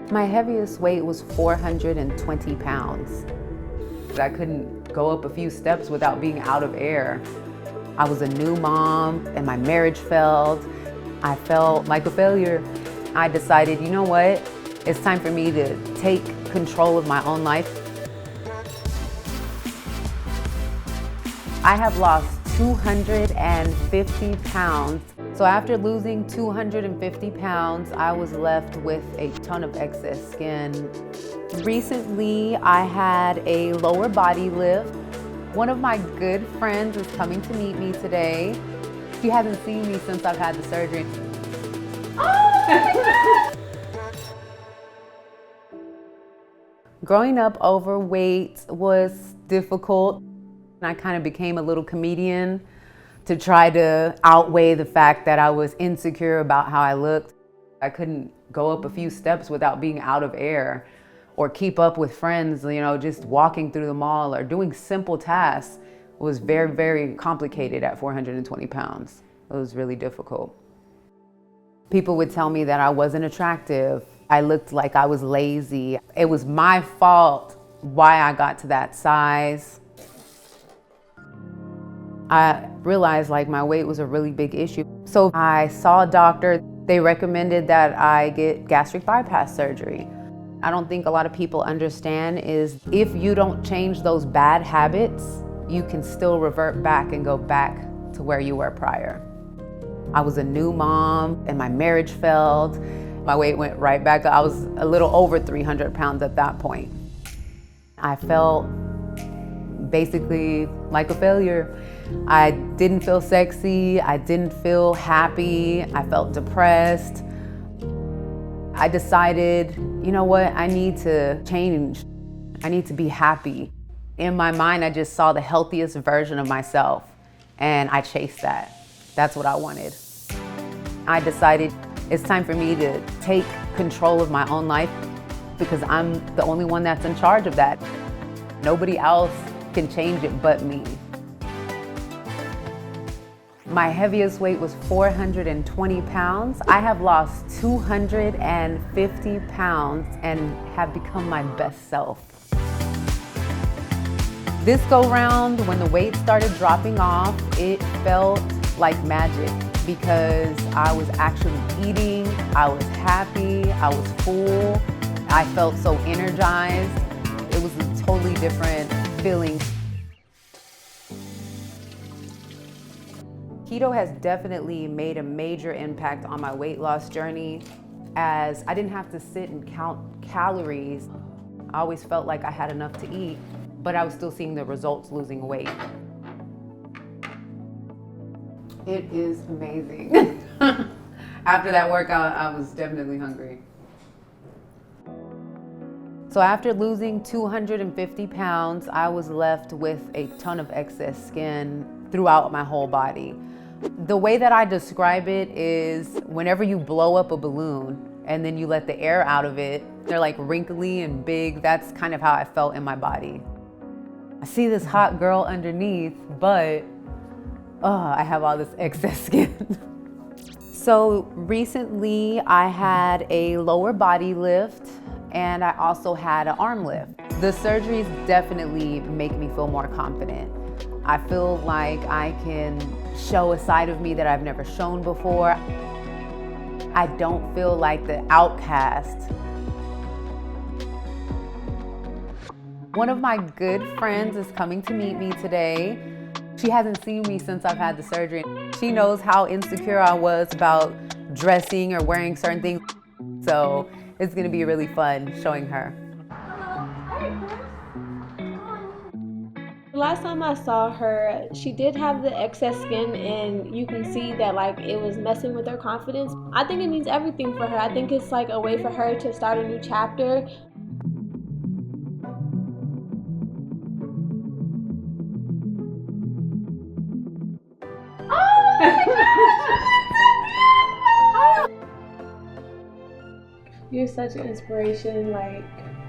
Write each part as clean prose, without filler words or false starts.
My heaviest weight was 420 pounds. I couldn't go up a few steps without being out of air. I was a new mom and my marriage failed. I felt like a failure. I decided, you know what? It's time for me to take control of my own life. I have lost 250 pounds. So after losing 250 pounds, I was left with a ton of excess skin. Recently, I had a lower body lift. One of my good friends is coming to meet me today. She hasn't seen me since I've had the surgery. Oh my God! Growing up overweight was difficult. I kind of became a little comedian to try to outweigh the fact that I was insecure about how I looked. I couldn't go up a few steps without being out of air or keep up with friends, just walking through the mall or doing simple tasks was very, very complicated at 420 pounds. It was really difficult. People would tell me that I wasn't attractive. I looked like I was lazy. It was my fault why I got to that size. I realized my weight was a really big issue. So I saw a doctor. They recommended that I get gastric bypass surgery. I don't think a lot of people understand is if you don't change those bad habits, you can still revert back and go back to where you were prior. I was a new mom and my marriage failed. My weight went right back up. I was a little over 300 pounds at that point. I felt basically like a failure. I didn't feel sexy. I didn't feel happy. I felt depressed. I decided, you know what? I need to change. I need to be happy. In my mind, I just saw the healthiest version of myself and I chased that. That's what I wanted. I decided it's time for me to take control of my own life because I'm the only one that's in charge of that. Nobody else can change it but me. My heaviest weight was 420 pounds. I have lost 250 pounds and have become my best self. This go round, when the weight started dropping off, it felt like magic because I was actually eating, I was happy, I was full, I felt so energized. It was a totally different feeling. Keto has definitely made a major impact on my weight loss journey as I didn't have to sit and count calories. I always felt like I had enough to eat, but I was still seeing the results losing weight. It is amazing. After that workout, I was definitely hungry. So after losing 250 pounds, I was left with a ton of excess skin throughout my whole body. The way that I describe it is whenever you blow up a balloon and then you let the air out of it, they're like wrinkly and big. That's kind of how I felt in my body. I see this hot girl underneath, but I have all this excess skin. So recently I had a lower body lift and I also had an arm lift. The surgeries definitely make me feel more confident. I feel like I can show a side of me that I've never shown before. I don't feel like the outcast. One of my good friends is coming to meet me today. She hasn't seen me since I've had the surgery. She knows how insecure I was about dressing or wearing certain things. So it's gonna be really fun showing her. Last time I saw her, she did have the excess skin and you can see that it was messing with her confidence. I think it means everything for her. I think it's a way for her to start a new chapter. Oh my gosh! You're such an inspiration.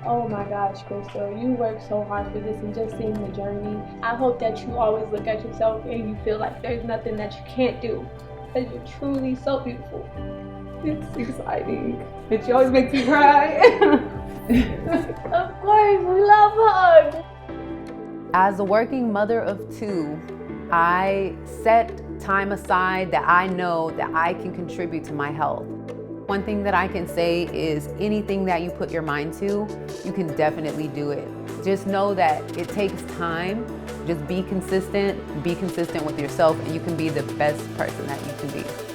Oh my gosh, Crystal, you worked so hard for this and just seeing the journey. I hope that you always look at yourself and you feel like there's nothing that you can't do because you're truly so beautiful. It's exciting. And she always makes me cry. Of course, we love hugs. As a working mother of 2, I set time aside that I know that I can contribute to my health. One thing that I can say is anything that you put your mind to, you can definitely do it. Just know that it takes time. Just be consistent with yourself, and you can be the best person that you can be.